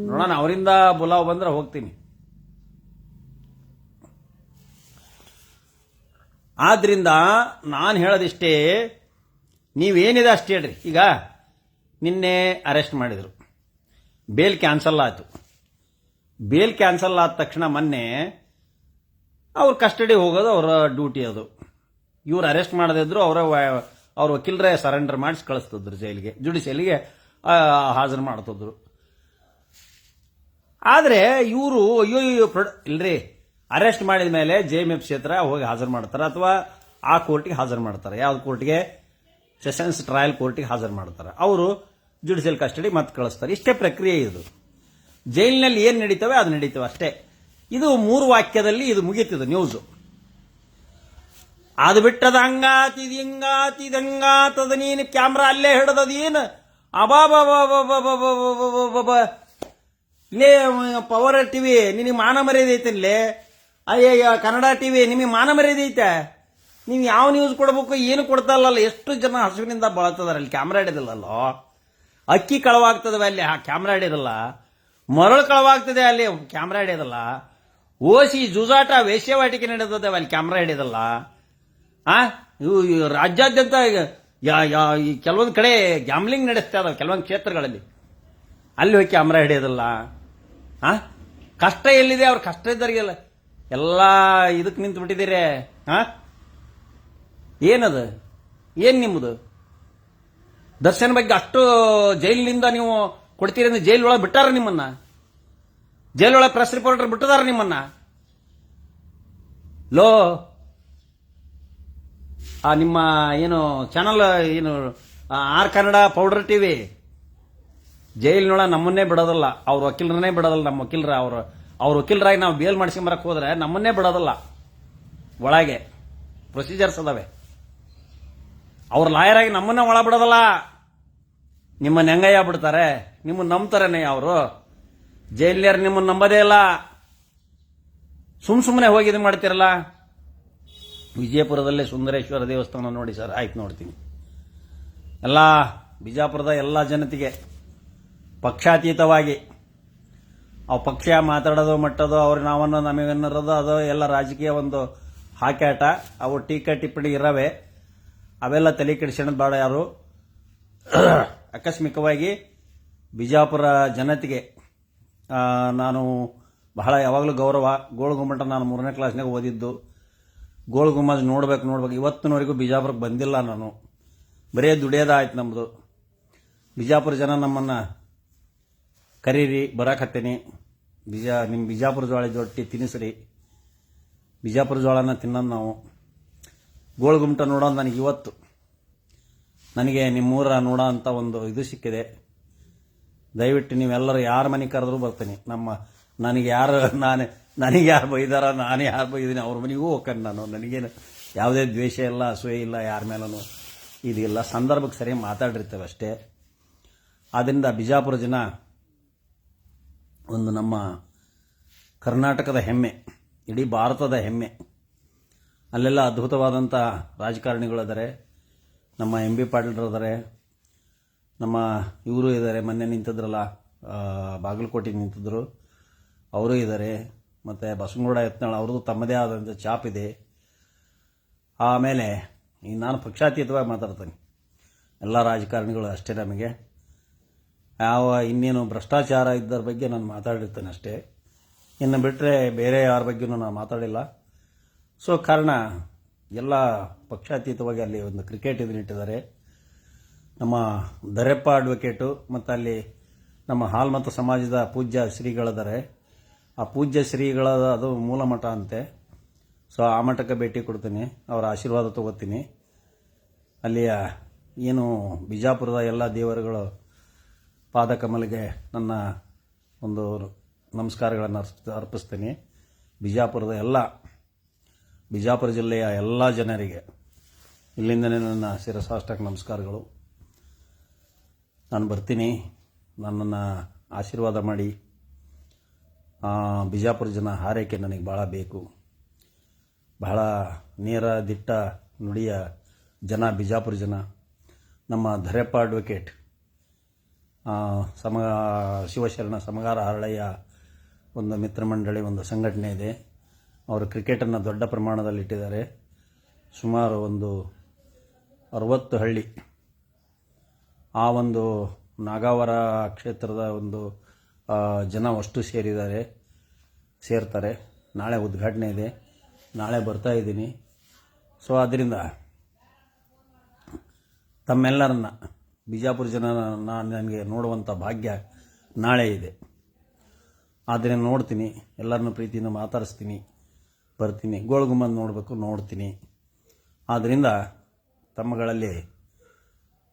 ನೋಡೋಣ, ಅವರಿಂದ ಬುಲಾವ್ ಬಂದ್ರೆ ಹೋಗ್ತೀನಿ. ಆದ್ರಿಂದ ನಾನು ಹೇಳೋದಿಷ್ಟೇ, ನೀವೇನಿದೆ ಅಷ್ಟೇ ಹೇಳ್ರಿ. ಈಗ ನಿನ್ನೆ ಅರೆಸ್ಟ್ ಮಾಡಿದರು, ಬೇಲ್ ಕ್ಯಾನ್ಸಲ್ ಆಯಿತು. ಬೇಲ್ ಕ್ಯಾನ್ಸಲ್ ಆದ ತಕ್ಷಣ ಮೊನ್ನೆ ಅವ್ರ ಕಸ್ಟಡಿ ಹೋಗೋದು ಅವರ ಡ್ಯೂಟಿ. ಅದು ಇವ್ರು ಅರೆಸ್ಟ್ ಮಾಡದಿದ್ರು ಅವ್ರ ವಕೀಲರೇ ಸರೆಂಡರ್ ಮಾಡಿಸಿ ಕಳಿಸ್ತಿದ್ರು ಜೈಲಿಗೆ, ಜುಡಿಷಿಯಲಿಗೆ ಹಾಜರು ಮಾಡ್ತಿದ್ರು. ಆದರೆ ಇವರು ಇಲ್ರಿ, ಅರೆಸ್ಟ್ ಮಾಡಿದ ಮೇಲೆ JMF ಕ್ಷೇತ್ರ ಹೋಗಿ ಹಾಜರು ಮಾಡ್ತಾರೆ, ಅಥವಾ ಆ ಕೋರ್ಟಿಗೆ ಹಾಜರು ಮಾಡ್ತಾರೆ. ಯಾವ್ದು ಕೋರ್ಟ್ಗೆ? ಸೆಷನ್ಸ್ ಟ್ರಯಲ್ ಕೋರ್ಟಿಗೆ ಹಾಜರು ಮಾಡ್ತಾರೆ. ಅವರು ಜುಡಿಷಿಯಲ್ ಕಸ್ಟಡಿ ಮತ್ತೆ ಕಳಿಸ್ತಾರೆ. ಇಷ್ಟೇ ಪ್ರಕ್ರಿಯೆ ಇದು. ಜೈಲಿನಲ್ಲಿ ಏನು ನಡೀತವೆ ಅದು ನಡೀತವೆ ಅಷ್ಟೇ. ಇದು 3 ವಾಕ್ಯದಲ್ಲಿ ಇದು ಮುಗೀತಿದೆ ನ್ಯೂಸು. ಅದು ಬಿಟ್ಟದ ಹಂಗಾತಿದಂಗಾತದ ನೀನು ಕ್ಯಾಮ್ರಾ ಅಲ್ಲೇ ಹಿಡದದೇನು ಇಲ್ಲೇ ಪವರ್ ಟಿವಿ ನಿನಗೆ ಮಾನ ಮರ್ಯಾದೆ ಐತಲ್ಲೇ? ಅಯ್ಯ ಕನ್ನಡ ಟಿವಿ ನಿಮಗೆ ಮಾನ ಮರ್ಯಾದೆ ಐತೆ? ನೀವು ಯಾವ ನ್ಯೂಸ್ ಕೊಡಬೇಕು ಏನು ಕೊಡ್ತಾ ಇಲ್ಲಲ್ಲ. ಎಷ್ಟು ಜನ ಹಸುವಿನಿಂದ ಬಳತದಾರೆ, ಅಲ್ಲಿ ಕ್ಯಾಮ್ರಾ ಹಿಡಿದಿಲ್ಲಲ್ಲೋ. ಅಕ್ಕಿ ಕಳವಾಗ್ತದವೆ ಅಲ್ಲಿ, ಆ ಕ್ಯಾಮ್ರಾ ಹಿಡಿಯೋದಿಲ್ಲ. ಮರಳು ಕಳವಾಗ್ತದೆ ಅಲ್ಲಿ, ಕ್ಯಾಮ್ರಾ ಹಿಡಿಯೋದಿಲ್ಲ. ಓಸಿ ಜೂಜಾಟ ವೇಶ್ಯವಾಟಿಕೆ ನಡೆದವೆ ಅಲ್ಲಿ, ಕ್ಯಾಮ್ರಾ ಹಿಡಿಯೋದಿಲ್ಲ. ಇವು ರಾಜ್ಯಾದ್ಯಂತ ಕೆಲವೊಂದು ಕಡೆ ಗ್ಯಾಮ್ಲಿಂಗ್ ನಡೆಸ್ತಾ ಇದಾವೆ ಕೆಲವೊಂದು ಕ್ಷೇತ್ರಗಳಲ್ಲಿ, ಅಲ್ಲಿ ಹೋಗಿ ಕ್ಯಾಮ್ರಾ ಹಿಡಿಯೋದಿಲ್ಲ. ಕಷ್ಟ ಎಲ್ಲಿದೆ? ಅವ್ರ ಕಷ್ಟ ಇದ್ದರಿಗೆಲ್ಲ ಎಲ್ಲ ಇದಕ್ಕೆ ನಿಂತು ಬಿಟ್ಟಿದ್ದೀರಿ. ಏನದು? ಏನು ನಿಮ್ಮದು? ದರ್ಶನ್ ಬಗ್ಗೆ ಅಷ್ಟು ಜೈಲಿನಿಂದ ನೀವು ಕೊಡ್ತೀರಿ ಅಂದ್ರೆ ಜೈಲೊಳಗೆ ಬಿಟ್ಟಾರ ನಿಮ್ಮನ್ನ? ಜೈಲೊಳಗೆ ಪ್ರೆಸ್ ರಿಪೋರ್ಟರ್ ಬಿಟ್ಟಿದಾರ ನಿಮ್ಮನ್ನ? ಲೋ ನಿಮ್ಮ ಏನು ಚಾನಲ್ ಏನು ಆರ್ ಕನ್ನಡ ಪೌಡರ್ ಟಿವಿ ಜೈಲಿನೊಳಗೆ ನಮ್ಮನ್ನೇ ಬಿಡೋದಿಲ್ಲ, ಅವ್ರ ವಕೀಲರನ್ನೇ ಬಿಡೋದಿಲ್ಲ. ನಮ್ಮ ವಕೀಲರ ಅವ್ರ ವಕೀಲರಾಗಿ ನಾವು ಬೇಲ್ ಮಾಡಿಸ್ಕೊಂಬರಕ್ಕೆ ಹೋದ್ರೆ ನಮ್ಮನ್ನೇ ಬಿಡೋದಿಲ್ಲ. ಒಳಗೆ ಪ್ರೊಸೀಜರ್ಸ್ ಅದಾವೆ. ಅವ್ರ ಲಾಯರ್ ಆಗಿ ನಮ್ಮನ್ನ ಒಳ ಬಿಡೋದಲ್ಲ. ನಿಮ್ಮನ್ನ ಹೆಂಗಯ್ಯ ಬಿಡ್ತಾರೆ? ನಿಮ್ಮನ್ನ ನಂಬ್ತಾರೇನೆ ಅವರು? ಜೈಲಿಯರ್ ನಿಮ್ಮನ್ನ ನಂಬೋದೇ ಇಲ್ಲ. ಸುಮ್ಮನೆ ಹೋಗಿ ಇದು ಮಾಡ್ತಿರಲ್ಲ. ವಿಜಯಪುರದಲ್ಲೇ ಸುಂದರೇಶ್ವರ ದೇವಸ್ಥಾನ ನೋಡಿ ಸರ್, ಆಯ್ತು ನೋಡ್ತೀನಿ. ಎಲ್ಲ ಬಿಜಾಪುರದ ಎಲ್ಲ ಜನತೆಗೆ ಪಕ್ಷಾತೀತವಾಗಿ ಅವು ಪಕ್ಷ ಮಾತಾಡೋದು ಮಟ್ಟೋದು ಅವ್ರು ನಾವನ್ನು ನಮಗನ್ನರೋದು ಅದು ಎಲ್ಲ ರಾಜಕೀಯ ಒಂದು ಹಾಕ್ಯಾಟ. ಅವು ಟೀಕೆ ಟಿಪ್ಪಣಿ ಇರವೆ, ಅವೆಲ್ಲ ತಲೆ ಕೆಡಿಸ್ಕೊಳ್ಳೋದು ಬೇಡ ಯಾರು. ಆಕಸ್ಮಿಕವಾಗಿ ಬಿಜಾಪುರ ಜನತೆಗೆ ನಾನು ಬಹಳ ಯಾವಾಗಲೂ ಗೌರವ. ಗೋಳಗುಮ್ಮಟ ನಾನು 3ನೇ ಕ್ಲಾಸ್ನಾಗ ಓದಿದ್ದು. ಗೋಳ ಗುಮ್ಮಜ್ ನೋಡ್ಬೇಕು ಇವತ್ತಿನವರೆಗೂ ಬಿಜಾಪುರಕ್ಕೆ ಬಂದಿಲ್ಲ ನಾನು. ಬರೇ ದುಡಿಯೋದಾಯ್ತು ನಮ್ಮದು. ಬಿಜಾಪುರ ಜನ ನಮ್ಮನ್ನು ಕರೀರಿ, ಬರಾಕತ್ತೀನಿ. ನಿಮ್ಮ ಬಿಜಾಪುರ ಜೋಳ ರೊಟ್ಟಿ ತಿನ್ನಿಸ್ರಿ. ಬಿಜಾಪುರ ಜೋಳನ ತಿನ್ನೋದು ನಾವು. ಗೋಳಗುಮ್ಮಟ ನೋಡೋದು ನನಗೆ ಇವತ್ತು ನನಗೆ ನಿಮ್ಮೂರ ನೋಡೋ ಅಂತ ಒಂದು ಇದು ಸಿಕ್ಕಿದೆ. ದಯವಿಟ್ಟು ನೀವೆಲ್ಲರೂ ಯಾರ ಮನೆಗೆ ಕರೆದ್ರೂ ಬರ್ತೀನಿ. ನನಗೆ ಯಾರು ಬೈದಾರ, ನಾನು ಯಾರು ಬೈದೀನಿ ಅವ್ರ ಮನೆಗೂ ಹೋಗ್ಕಂಡು ನಾನು. ನನಗೇನು ಯಾವುದೇ ದ್ವೇಷ ಇಲ್ಲ, ಅಸೂಯೆ ಇಲ್ಲ ಯಾರ ಮೇಲೂ. ಇದಿಲ್ಲ, ಸಂದರ್ಭಕ್ಕೆ ಸರಿ ಮಾತಾಡಿರ್ತೇವೆ ಅಷ್ಟೇ. ಆದ್ದರಿಂದ ಬಿಜಾಪುರ ಜನ ಒಂದು ನಮ್ಮ ಕರ್ನಾಟಕದ ಹೆಮ್ಮೆ, ಇಡೀ ಭಾರತದ ಹೆಮ್ಮೆ. ಅಲ್ಲೆಲ್ಲ ಅದ್ಭುತವಾದಂಥ ರಾಜಕಾರಣಿಗಳಿದ್ದಾರೆ. ನಮ್ಮ MB ಪಾಟೀಲ್ರದ್ದಾರೆ, ನಮ್ಮ ಇವರು ಇದ್ದಾರೆ, ಮೊನ್ನೆ ನಿಂತಿದ್ರಲ್ಲ ಬಾಗಲಕೋಟೆ ನಿಂತಿದ್ರು, ಅವರು ಇದ್ದಾರೆ. ಮತ್ತು ಬಸವನಗೌಡ ಯತ್ನಾಳ್ ಅವ್ರದ್ದು ತಮ್ಮದೇ ಆದಂಥ ಚಾಪ್ ಇದೆ. ಆಮೇಲೆ ನಾನು ಪಕ್ಷಾತೀತವಾಗಿ ಮಾತಾಡ್ತೀನಿ. ಎಲ್ಲ ರಾಜಕಾರಣಿಗಳು ಅಷ್ಟೇ. ನಮಗೆ ಇನ್ನೇನು ಭ್ರಷ್ಟಾಚಾರ ಇದ್ದರ ಬಗ್ಗೆ ನಾನು ಮಾತಾಡಿರ್ತೇನೆ ಅಷ್ಟೇ. ಇನ್ನು ಬಿಟ್ಟರೆ ಬೇರೆ ಯಾರ ಬಗ್ಗೆನೂ ನಾನು ಮಾತಾಡಿಲ್ಲ. ಸೊ ಕಾರಣ ಎಲ್ಲ ಪಕ್ಷಾತೀತವಾಗಿ ಅಲ್ಲಿ ಒಂದು ಕ್ರಿಕೆಟ್ ಇದನ್ನಿಟ್ಟಿದ್ದಾರೆ. ನಮ್ಮ ದರೆಪ್ಪ ಅಡ್ವೊಕೇಟು ಮತ್ತು ಅಲ್ಲಿ ನಮ್ಮ ಹಾಲ್ಮತ ಸಮಾಜದ ಪೂಜ್ಯ ಶ್ರೀಗಳಿದ್ದಾರೆ. ಆ ಪೂಜ್ಯ ಶ್ರೀಗಳ ಅದು ಮೂಲ ಮಠ ಅಂತೆ. ಸೊ ಆ ಮಠಕ್ಕೆ ಭೇಟಿ ಕೊಡ್ತೀನಿ, ಅವರ ಆಶೀರ್ವಾದ ತಗೋತೀನಿ. ಅಲ್ಲಿಯ ಏನು ಬಿಜಾಪುರದ ಎಲ್ಲ ದೇವರುಗಳು ಪಾದಕಮಲಿಗೆ ನನ್ನ ಒಂದು ನಮಸ್ಕಾರಗಳನ್ನು ಅರ್ಪಿಸ್ತೀನಿ. ಬಿಜಾಪುರ ಜಿಲ್ಲೆಯ ಎಲ್ಲ ಜನರಿಗೆ ಇಲ್ಲಿಂದನೇ ನನ್ನ ಶಿರಸಾಷ್ಟಾಂಗ ನಮಸ್ಕಾರಗಳು. ನಾನು ಬರ್ತೀನಿ, ನನ್ನನ್ನು ಆಶೀರ್ವಾದ ಮಾಡಿ. ಬಿಜಾಪುರ ಜನ ಹಾರೈಕೆ ನನಗೆ ಭಾಳ ಬೇಕು. ಬಹಳ ನೇರ ದಿಟ್ಟ ನುಡಿಯ ಜನ ಬಿಜಾಪುರ ಜನ. ನಮ್ಮ ಧರೆಪ್ಪ ಅಡ್ವೊಕೇಟ್, ಶಿವಶರಣ ಸಮಗಾರ ಹರಳಯ್ಯ ಒಂದು ಮಿತ್ರ ಮಂಡಳಿ, ಒಂದು ಸಂಘಟನೆ ಇದೆ. ಅವರು ಕ್ರಿಕೆಟನ್ನು ದೊಡ್ಡ ಪ್ರಮಾಣದಲ್ಲಿ ಇಟ್ಟಿದ್ದಾರೆ. ಸುಮಾರು ಒಂದು 60 ಹಳ್ಳಿ ಆ ಒಂದು ನಾಗಾವರ ಕ್ಷೇತ್ರದ ಒಂದು ಜನ ಅಷ್ಟು ಸೇರ್ತಾರೆ. ನಾಳೆ ಉದ್ಘಾಟನೆ ಇದೆ, ನಾಳೆ ಬರ್ತಾ ಇದ್ದೀನಿ. ಸೊ ಆದ್ದರಿಂದ ತಮ್ಮೆಲ್ಲರನ್ನ ಬಿಜಾಪುರ ಜನ ನನಗೆ ನೋಡುವಂಥ ಭಾಗ್ಯ ನಾಳೆ ಇದೆ. ಆದ್ದರಿಂದ ನೋಡ್ತೀನಿ, ಎಲ್ಲರನ್ನೂ ಪ್ರೀತಿಯಿಂದ ಮಾತಾಡಿಸ್ತೀನಿ, ಬರ್ತೀನಿ. ಗೋಳಗುಮ್ಮನ ನೋಡ್ತೀನಿ. ಆದ್ದರಿಂದ ತಮ್ಮಗಳಲ್ಲಿ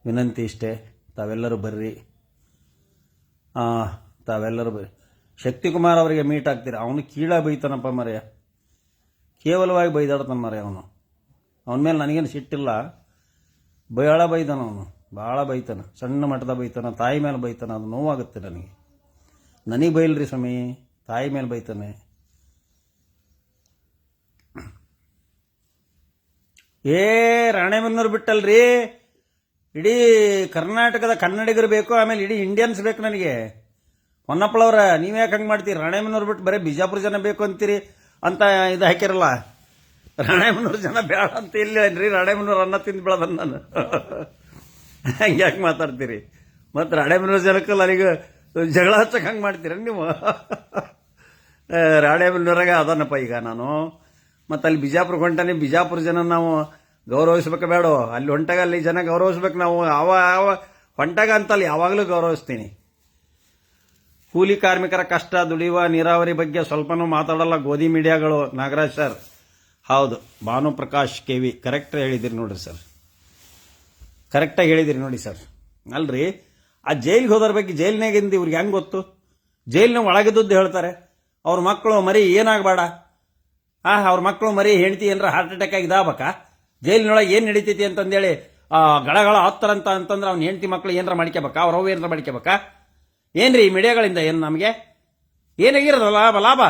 ವಿನಂತಿ ಇಷ್ಟೇ, ತಾವೆಲ್ಲರೂ ಬರ್ರಿ. ಶಕ್ತಿಕುಮಾರ್ ಅವರಿಗೆ ಮೀಟ್ ಆಗ್ತೀರ. ಅವನು ಕೀಳಾಗಿ ಬೈತಾನಪ್ಪ ಮರೆಯ, ಕೇವಲವಾಗಿ ಬೈದಾಡ್ತಾನೆ ಮರೆಯ. ಅವನ ಮೇಲೆ ನನಗೇನು ಸಿಟ್ಟಿಲ್ಲ, ಭಾಳ ಬೈತಾನ ಅವನು, ಭಾಳ ಬೈತಾನ. ಸಣ್ಣ ಮಟ್ಟದ ಬೈತಾನ, ತಾಯಿ ಮೇಲೆ ಬೈತಾನ. ಅದು ನೋವಾಗುತ್ತೆ ನನಗೆ ಬೈಲ್ರಿ ಸ್ವಾಮಿ, ತಾಯಿ ಮೇಲೆ ಬೈತಾನೆ. ರಾಣೆಬೆನ್ನೂರು ಬಿಟ್ಟಲ್ರಿ, ಇಡೀ ಕರ್ನಾಟಕದ ಕನ್ನಡಿಗರು ಬೇಕು, ಆಮೇಲೆ ಇಡೀ ಇಂಡಿಯನ್ಸ್ ಬೇಕು ನನಗೆ. ಹೊನ್ನಪ್ಪಳವ್ರ, ನೀವ್ಯಾಕೆ ಹಂಗೆ ಮಾಡ್ತೀರಿ? ರಾಣೆಬೆನ್ನೂರು ಬಿಟ್ಟು ಬರೀ ಬಿಜಾಪುರ ಜನ ಬೇಕು ಅಂತೀರಿ ಅಂತ ಇದು ಹಾಕಿರಲ್ಲ. ರಾಣೆಬೆನ್ನೂರು ಜನ ಬೇಡ ಅಂತ ಇಲ್ಲೇನ್ರಿ? ರಾಣೆಬೆನ್ನೂರು ಅನ್ನ ತಿಂದು ಬೆಳೆದ ನಾನು. ಹಂಗೆ ಯಾಕೆ ಮಾತಾಡ್ತೀರಿ? ಮತ್ತು ರಾಣೆಬೆನ್ನೂರು ಜನಕ್ಕೆ ನನಗೆ ಜಗಳ ಹಚ್ಚಕ್ಕೆ ಹಂಗೆ ಮಾಡ್ತೀರ ನೀವು? ರಾಣೆಬೆನ್ನೂರಾಗ ಅದನ್ನಪ್ಪ ಈಗ ನಾನು. ಮತ್ತು ಅಲ್ಲಿ ಬಿಜಾಪುರ ಹೊಂಟಾನೆ, ಬಿಜಾಪುರ ಜನ ನಾವು ಗೌರವಿಸ್ಬೇಕು ಬೇಡ? ಅಲ್ಲಿ ಹೊಂಟಾಗ ಅಲ್ಲಿ ಜನ ಗೌರವಿಸ್ಬೇಕು ನಾವು. ಹೊಂಟಾಗ ಅಂತಲ್ಲಿ ಯಾವಾಗಲೂ ಗೌರವಿಸ್ತೀನಿ. ಕೂಲಿ ಕಾರ್ಮಿಕರ ಕಷ್ಟ, ದುಡಿಯುವ ನೀರಾವರಿ ಬಗ್ಗೆ ಸ್ವಲ್ಪನೂ ಮಾತಾಡಲ್ಲ ಗೋಧಿ ಮೀಡಿಯಾಗಳು. ನಾಗರಾಜ್ ಸರ್, ಹೌದು. ಭಾನುಪ್ರಕಾಶ್ KV, ಕರೆಕ್ಟ್ ಹೇಳಿದಿರಿ ನೋಡ್ರಿ ಸರ್, ಕರೆಕ್ಟಾಗಿ ಹೇಳಿದಿರಿ ನೋಡಿ ಸರ್. ಅಲ್ರಿ, ಆ ಜೈಲಿಗೆ ಹೋದರ ಬಗ್ಗೆ ಜೈಲಿನಾಗಿಂದ ಇವ್ರಿಗೆ ಹೆಂಗೆ ಗೊತ್ತು? ಜೈಲಿನ ಒಳಗಿದ್ದದ್ದು ಹೇಳ್ತಾರೆ. ಅವ್ರ ಮಕ್ಕಳು ಮರಿ ಏನಾಗಬೇಡ, ಅವ್ರ ಮಕ್ಕಳು ಮರಿ ಹೆಂಡತಿ ಏನಾರ ಹಾರ್ಟ್ ಅಟ್ಯಾಕ್ ಆಗಿ ಇದಾಗಬೇಕಾ? ಜೈಲಿನೊಳಗೆ ಏನು ನಡೀತೈತಿ ಅಂತಂದೇಳಿ ಗಳಗಳ ಹತ್ತರಂತ ಅಂತಂದ್ರೆ ಅವ್ನ ಹೆಂಡತಿ ಮಕ್ಕಳು ಏನಾರ ಮಾಡ್ಕೋಬೇಕಾ? ಅವ್ರ ಅವು ಏನಾರ ಮಾಡ್ಕೋಬೇಕಾ? ಏನ್ರಿ ಈ ಮೀಡಿಯಾಗಳಿಂದ ಏನು ನಮಗೆ ಏನಾಗಿರೋದು ಲಾಭ?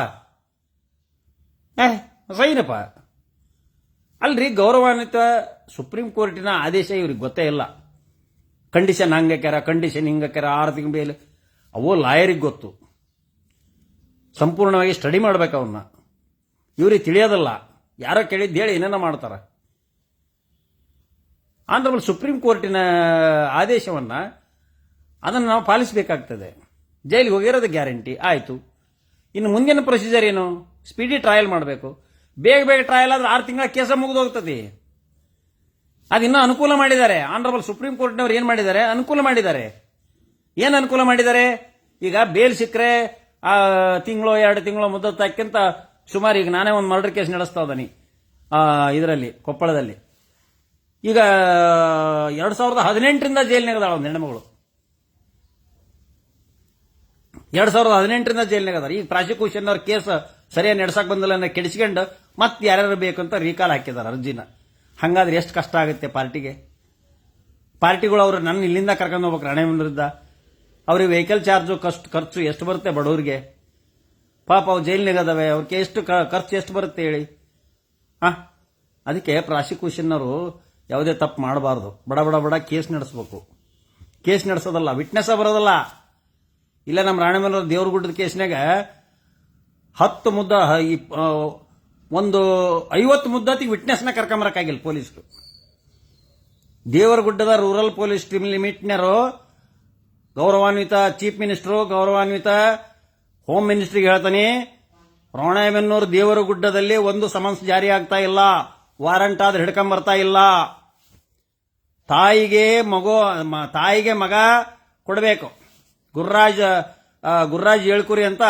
ಸೈನಪ್ಪ ಅಲ್ರಿ. ಗೌರವಾನ್ವಿತ ಸುಪ್ರೀಂ ಕೋರ್ಟಿನ ಆದೇಶ ಇವ್ರಿಗೆ ಗೊತ್ತೇ ಇಲ್ಲ. ಕಂಡೀಷನ್ ಹಂಗಾಕ್ಯಾರ, ಕಂಡೀಷನ್ ಹಿಂಗಾಕ್ಯಾರ, 6 ತಿಂಗಳ ಮೇಲೆ ಅವು ಲಾಯರಿಗೆ ಗೊತ್ತು. ಸಂಪೂರ್ಣವಾಗಿ ಸ್ಟಡಿ ಮಾಡ್ಬೇಕು ಅವನ್ನ. ಇವ್ರಿಗೆ ತಿಳಿಯೋದಲ್ಲ, ಯಾರೋ ಕೇಳಿದ್ದು ಹೇಳಿ ಏನೇನೋ ಮಾಡ್ತಾರೆ. ಆನರಬಲ್ ಸುಪ್ರೀಂ ಕೋರ್ಟಿನ ಆದೇಶವನ್ನ ಅದನ್ನು ನಾವು ಪಾಲಿಸಬೇಕಾಗ್ತದೆ. ಜೈಲಿಗೆ ಹೋಗಿರೋದು ಗ್ಯಾರಂಟಿ ಆಯಿತು. ಇನ್ನು ಮುಂದಿನ ಪ್ರೊಸೀಜರ್ ಏನು? ಸ್ಪೀಡಿ ಟ್ರಯಲ್ ಮಾಡಬೇಕು. ಬೇಗ ಬೇಗ ಟ್ರಯಲ್ ಆದ್ರೆ 6 ತಿಂಗಳ ಕೇಸ ಮುಗಿದು ಹೋಗ್ತದೆ. ಅದಿನ್ನೂ ಅನುಕೂಲ ಮಾಡಿದ್ದಾರೆ. ಆನರಬಲ್ ಸುಪ್ರೀಂ ಕೋರ್ಟ್ನವ್ರು ಏನು ಮಾಡಿದ್ದಾರೆ? ಅನುಕೂಲ ಮಾಡಿದ್ದಾರೆ. ಏನು ಅನುಕೂಲ ಮಾಡಿದ್ದಾರೆ? ಈಗ ಬೇಲ್ ಸಿಕ್ಕರೆ ತಿಂಗಳು 2 ತಿಂಗಳು ಮುದ್ದಕ್ಕಿಂತ ಸುಮಾರು ಈಗ ನಾನೇ ಒಂದು ಮರ್ಡರ್ ಕೇಸ್ ನಡೆಸ್ತಾ ಇದ್ದೀನಿ ಇದರಲ್ಲಿ ಕೊಪ್ಪಳದಲ್ಲಿ. ಈಗ 2018ರಿಂದ ಜೈಲಿನಾಗದಾಳ ಒಂದು ಹೆಣ್ಮಗಳು. 2018ರಿಂದ ಜೈಲಿನಾಗದಾರ. ಈಗ ಪ್ರಾಸಿಕ್ಯೂಷನ್ ಅವ್ರ ಕೇಸ್ ಸರಿಯಾಗಿ ನಡ್ಸಕ್ ಬಂದಿಲ್ಲ ಅನ್ನೋ ಕೆಡಿಸ್ಕೊಂಡು ಮತ್ತೆ ಯಾರ್ಯಾರು ಬೇಕು ಅಂತ ರೀಕಾಲ್ ಹಾಕಿದಾರೆ ಅರ್ಜಿನ. ಹಂಗಾದ್ರೆ ಎಷ್ಟು ಕಷ್ಟ ಆಗುತ್ತೆ ಪಾರ್ಟಿಗಳು ಅವರು ನನ್ನ ಇಲ್ಲಿಂದ ಕರ್ಕೊಂಡು ಹೋಗ್ಬೇಕು ರಾಣೆಬೆನ್ನೂರಿಂದ. ಅವ್ರಿಗೆ ವೆಹಿಕಲ್ ಚಾರ್ಜು ಖರ್ಚು ಎಷ್ಟು ಬರುತ್ತೆ ಬಡವ್ರಿಗೆ? ಪಾಪ ಅವ್ರು ಜೈಲಿನಾಗದವೆ, ಅವ್ರಿಗೆ ಎಷ್ಟು ಖರ್ಚು ಎಷ್ಟು ಬರುತ್ತೆ ಹೇಳಿ? ಅದಕ್ಕೆ ಪ್ರಾಸಿಕ್ಯೂಷನ್ ಅವರು ಯಾವುದೇ ತಪ್ಪು ಮಾಡಬಾರ್ದು. ಬಡ ಬಡ ಬಡ ಕೇಸ್ ನಡೆಸಬೇಕು. ಕೇಸ್ ನಡೆಸೋದಲ್ಲ, ವಿಟ್ನೆಸ್ ಬರೋದಲ್ಲ. ಇಲ್ಲ ನಮ್ಮ ರಾಣೆಬೆನ್ನೂರು ದೇವ್ರಗುಡ್ಡದ ಕೇಸ್ನಾಗ 10 ಮುದ್ದ ಒಂದು 50 ಮುದ್ದತಿಗೆ ವಿಟ್ನೆಸ್ನ ಕರ್ಕೊಂಬರಕ್ಕಾಗಿಲ್ಲ ಪೊಲೀಸರು. ದೇವರಗುಡ್ಡದ ರೂರಲ್ ಪೊಲೀಸ್ ಲಿಮಿಟ್ನರು ಗೌರವಾನ್ವಿತ ಚೀಫ್ ಮಿನಿಸ್ಟರ್, ಗೌರವಾನ್ವಿತ ಹೋಮ್ ಮಿನಿಸ್ಟ್ರಿಗೆ ಹೇಳ್ತಾನೆ, ರಾಣೆಬೆನ್ನೂರು ದೇವರಗುಡ್ಡದಲ್ಲಿ ಒಂದು ಸಮನ್ಸ್ ಜಾರಿ ಆಗ್ತಾ ಇಲ್ಲ, ವಾರಂಟ್ ಆದ್ರೆ ಹಿಡ್ಕೊಂಬರ್ತಾ ಇಲ್ಲ. ತಾಯಿಗೆ ಮಗ ಕೊಡಬೇಕು. ಗುರ್ರಾಜ್ ಏಳ್ಕುರಿ ಅಂತ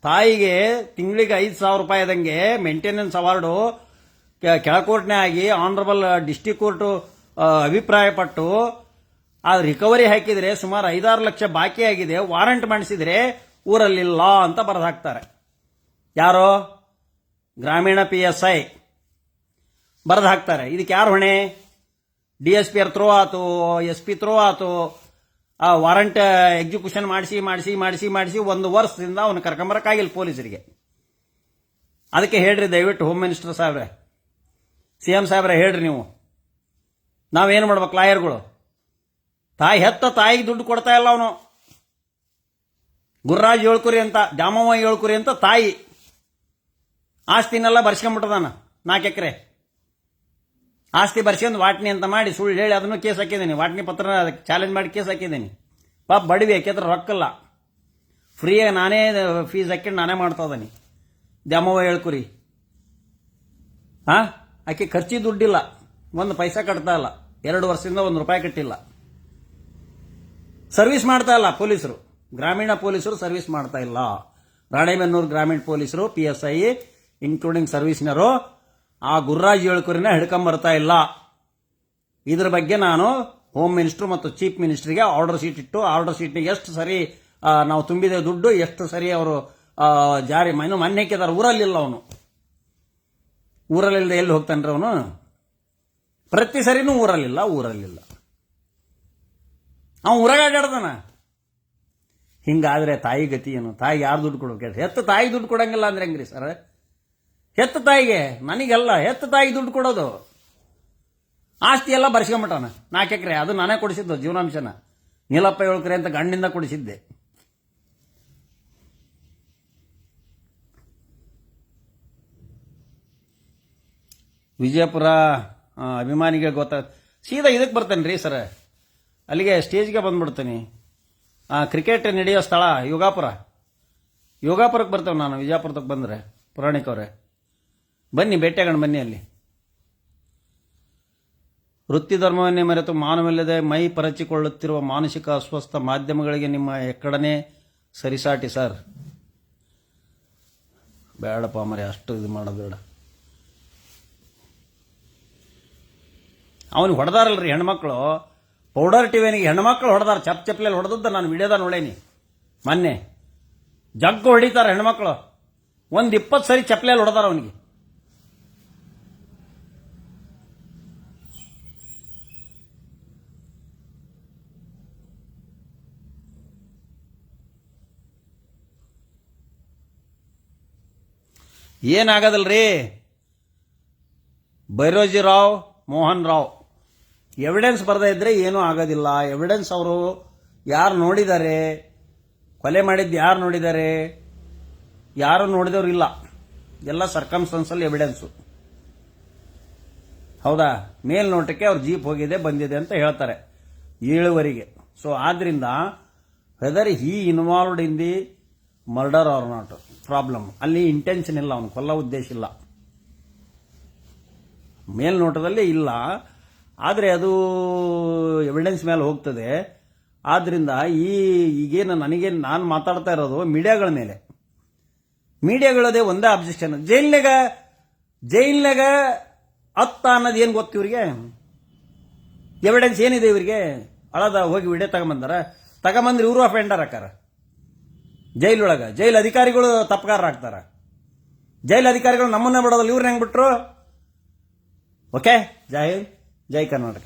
ತಾಯಿಗೆ ತಿಂಗಳಿಗೆ 5,000 ರೂಪಾಯಿದಂಗೆ ಮೇಂಟೆನೆನ್ಸ್ ಅವಾರ್ಡು ಕೆಳಕೋರ್ಟ್ನೇ ಆಗಿ ಆನರಬಲ್ ಡಿಸ್ಟಿಕ್ ಕೋರ್ಟ್ ಅಭಿಪ್ರಾಯಪಟ್ಟು ಆ ರಿಕವರಿ ಹಾಕಿದ್ರೆ ಸುಮಾರು 5-6 ಲಕ್ಷ ಬಾಕಿ ಆಗಿದೆ, ವಾರಂಟ್ ಮಾಡಿಸಿದ್ರೆ ಊರಲ್ಲಿಲ್ಲ ಅಂತ ಬರೆದು ಹಾಕ್ತಾರೆ. ಯಾರೋ ಗ್ರಾಮೀಣ PSI ಬರೆದು ಹಾಕ್ತಾರೆ. ಇದಕ್ಕೆ ಯಾರು ಹೊಣೆ? DSP ಥ್ರೋ ಆತು, SP ಥ್ರೋ ಆತು. ಆ ವಾರಂಟ್ ಎಕ್ಸಿಕ್ಯೂಷನ್ ಮಾಡಿಸಿ 1 ವರ್ಷದಿಂದ ಅವನು ಕರ್ಕೊಂಬರಕ್ಕಾಗಿಲ್ಲ ಪೊಲೀಸರಿಗೆ. ಅದಕ್ಕೆ ಹೇಳ್ರಿ ದಯವಿಟ್ಟು ಹೋಮ್ ಮಿನಿಸ್ಟರ್ ಸಾಹೇಬ್ರೆ, CM ಸಾಹೇಬ್ರೆ ಹೇಳ್ರಿ, ನೀವು ನಾವೇನು ಮಾಡ್ಬೇಕು? ಲಾಯರ್ಗಳು ತಾಯಿಗೆ ದುಡ್ಡು ಕೊಡ್ತಾ ಇಲ್ಲ ಅವನು. ಗುರ್ರಾಜ್ ಏಳ್ಕುರಿ ಅಂತ, ದ್ಯಾಮವ್ವ ಏಳ್ಕುರಿ ಅಂತ ತಾಯಿ ಆಸ್ತಿನೆಲ್ಲ ಬರ್ಸ್ಕೊಂಡ್ಬಿಟ್ಟದಾನ. 4 ಎಕರೆ ಆಸ್ತಿ ಬರ್ಸ್ಕೊಂಡು ವಾಟ್ನಿ ಅಂತ ಮಾಡಿ ಸುಳ್ಳು ಹೇಳಿ ಅದನ್ನು ಕೇಸ್ ಹಾಕಿದ್ದೀನಿ. ವಾಟ್ನಿ ಪತ್ರ ಚಾಲೆಂಜ್ ಮಾಡಿ ಕೇಸ್ ಹಾಕಿದ್ದೀನಿ. ಪಾಪ ಬಡವಿ ಯಾಕೆಂದ್ರೆ ರೊಕ್ಕಲ್ಲ, ಫ್ರೀಯಾಗಿ ನಾನೇ ಫೀಸ್ ಹಾಕೊಂಡು ನಾನೇ ಮಾಡ್ತಾ ಇದ್ದೀನಿ. ದ್ಯಾಮವ್ವ ಏಳ್ಕುರಿ ಆಕೆ ಖರ್ಚಿ ದುಡ್ಡಿಲ್ಲ, 1 ಪೈಸಾ ಕಟ್ತಾ ಇಲ್ಲ, 2 ವರ್ಷದಿಂದ 1 ರೂಪಾಯಿ ಕಟ್ಟಿಲ್ಲ. ಸರ್ವಿಸ್ ಮಾಡ್ತಾ ಇಲ್ಲ ಪೊಲೀಸರು, ಗ್ರಾಮೀಣ ಪೊಲೀಸರು ಸರ್ವಿಸ್ ಮಾಡ್ತಾ ಇಲ್ಲ. ರಾಣೆಬೆನ್ನೂರು ಗ್ರಾಮೀಣ ಪೊಲೀಸರು PSI ಇನ್ಕ್ಲೂಡಿಂಗ್ ಸರ್ವಿಸ್ನರು ಆ ಗುರ್ರಾಜ್ ಏಳ್ಕುರಿನ ಹಿಡ್ಕೊಂಬರ್ತಾ ಇಲ್ಲ. ಇದ್ರ ಬಗ್ಗೆ ನಾನು ಹೋಮ್ ಮಿನಿಸ್ಟರ್ ಮತ್ತು ಚೀಫ್ ಮಿನಿಸ್ಟರ್ಗೆ ಆರ್ಡರ್ ಶೀಟ್ ಇಟ್ಟು, ಆರ್ಡರ್ ಶೀಟ್ನಿಗೆ ಎಷ್ಟು ಸರಿ ನಾವು ತುಂಬಿದ ದುಡ್ಡು ಎಷ್ಟು ಸರಿ ಅವರು ಜಾರಿ ಮೊನ್ನೆ ಹಾಕಿದಾರೆ. ಊರಲ್ಲಿಲ್ಲ ಅವನು, ಊರಲ್ಲಿಲ್ಲದೆ ಎಲ್ಲಿ ಹೋಗ್ತಾನ್ರಿ ಅವನು? ಪ್ರತಿ ಸರಿನೂ ಊರಲ್ಲಿಲ್ಲ. ಅವನು ಊರಾಗಾಡ್ದಾನ. ಹಿಂಗಾದ್ರೆ ತಾಯಿ ಗತಿ ಏನು? ತಾಯಿಗೆ ಯಾರು ದುಡ್ಡು ಕೊಡ್ಬೇಕು? ಹೆತ್ತ ತಾಯಿ ದುಡ್ಡು ಕೊಡಂಗಿಲ್ಲ ಅಂದ್ರೆ ಹೆಂಗ್ರಿ ಸರ್? ಹೆತ್ತ ತಾಯಿಗೆ, ನನಗೆಲ್ಲ ಹೆತ್ತ ತಾಯಿಗೆ ದುಡ್ಡು ಕೊಡೋದು. ಆಸ್ತಿ ಎಲ್ಲ ಬರ್ಸ್ಕೊಂಬಿಟ್ಟಾನ 4 ಎಕರೆ. ಅದು ನಾನೇ ಕೊಡಿಸಿದ್ದು ಜೀವನಾಂಶನ. ನೀಲಪ್ಪ ಏಳ್ಕುರಿ ಅಂತ ಗಂಡಿಂದ ಕೊಡಿಸಿದ್ದೆ. ವಿಜಯಪುರ ಅಭಿಮಾನಿಗೆ ಸೀದಾ ಇದಕ್ಕೆ ಬರ್ತೇನೆ ರೀ ಸರ್, ಅಲ್ಲಿಗೆ ಸ್ಟೇಜ್ಗೆ ಬಂದ್ಬಿಡ್ತೀನಿ. ಕ್ರಿಕೆಟ್ ನಡೆಯೋ ಸ್ಥಳ ಯೋಗಾಪುರಕ್ಕೆ ಬರ್ತೇವೆ ನಾನು. ವಿಜಯಪುರಕ್ಕೆ ಬಂದರೆ ಪುರಾಣಿಕ್ ಅವರೇ ಬನ್ನಿ, ಭೇಟಿಯಾಗೋಣ ಬನ್ನಿ. ಅಲ್ಲಿ ವೃತ್ತಿ ಧರ್ಮವನ್ನೇ ಮರೆತು ಮಾನವಿಲ್ಲದೆ ಮೈ ಪರಚಿಕೊಳ್ಳುತ್ತಿರುವ ಮಾನಸಿಕ ಅಸ್ವಸ್ಥ ಮಾಧ್ಯಮಗಳಿಗೆ ನಿಮ್ಮ ಎಕ್ಕಡನೆ ಸರಿಸಾಟಿ ಸರ್. ಬೇಡಪ್ಪ ಮರೆ, ಅಷ್ಟು ಇದು ಮಾಡೋದು ಬೇಡ. ಅವನಿಗೆ ಹೊಡೆದಾರಲ್ರಿ ಹೆಣ್ಮಕ್ಳು, ಪೌಡರ್ ಟಿವಿನಿಗೆ ಹೆಣ್ಮಕ್ಳು ಹೊಡೆದಾರ, ಚಪ್ಪಲೆಯಲ್ಲಿ ಹೊಡೆದದ್ದು ನಾನು ವಿಡಿಯೋದ ನೋಡೇನಿ ಮೊನ್ನೆ. ಜಗ್ಗು ಹೊಡಿತಾರೆ ಹೆಣ್ಮಕ್ಳು, 20 ಸರಿ ಚಪ್ಪಲೆಯಲ್ಲಿ ಹೊಡೆದಾರ ಅವನಿಗೆ. ಏನಾಗದಲ್ರಿ, ಬೈರೋಜಿರಾವ್ ಮೋಹನ್ ರಾವ್ ಎವಿಡೆನ್ಸ್ ಬರದೇ ಇದ್ರೆ ಏನೂ ಆಗೋದಿಲ್ಲ. ಎವಿಡೆನ್ಸ್ ಅವರು ಯಾರು ನೋಡಿದ್ದಾರೆ, ಕೊಲೆ ಮಾಡಿದ್ದು ಯಾರು ನೋಡಿದ್ದಾರೆ, ಯಾರು ನೋಡಿದವ್ರು ಇಲ್ಲ, ಎಲ್ಲ ಸರ್ಕಮ್ಸ್ಟೆನ್ಸಲ್ಲಿ ಎವಿಡೆನ್ಸು. ಹೌದಾ? ಮೇಲ್ನೋಟಕ್ಕೆ ಅವ್ರ ಜೀಪ್ ಹೋಗಿದೆ ಬಂದಿದೆ ಅಂತ ಹೇಳ್ತಾರೆ ಏಳುವರೆಗೆ. ಸೊ ಆದ್ರಿಂದ whether he involved in the murder or not problem. ಅಲ್ಲಿ ಇಂಟೆನ್ಷನ್ ಇಲ್ಲ, ಅವನು ಕೊಲ್ಲೋ ಉದ್ದೇಶ ಇಲ್ಲ, ಮೇಲ್ನೋಟದಲ್ಲಿ ಇಲ್ಲ. ಆದರೆ ಅದು ಎವಿಡೆನ್ಸ್ ಮೇಲೆ ಹೋಗ್ತದೆ. ಆದ್ರಿಂದ ಈಗೇನು ನಾನು ಮಾತಾಡ್ತಾ ಇರೋದು ಮೀಡಿಯಾಗಳ ಮೇಲೆ. ಮೀಡಿಯಾಗಳದೇ ಒಂದೇ ಅಬ್ಜೆಕ್ಷನ್. ಜೈಲ್ನಾಗ ಅತ್ತ ಅನ್ನೋದು ಏನು ಗೊತ್ತು ಇವ್ರಿಗೆ? ಎವಿಡೆನ್ಸ್ ಏನಿದೆ ಇವರಿಗೆ? ಅಳದ ಹೋಗಿ ವಿಡಿಯೋ ತಗೊಂಬಂದ್ರೆ ಇವರು ಅಫೆಂಡರ್ ಹಾಕಾರ ಜೈಲೊಳಗ. ಜೈಲ್ ಅಧಿಕಾರಿಗಳು ತಪ್ಪಗಾರ ಆಗ್ತಾರ. ಜೈಲ್ ಅಧಿಕಾರಿಗಳು ನಮ್ಮನ್ನ ಬಿಡೋದಲ್ಲ, ಇವ್ರನ್ನ ಹೆಂಗ್ ಬಿಟ್ರು? ಓಕೆ, ಜೈ ಹಿಂದ್, ಜೈ ಕರ್ನಾಟಕ.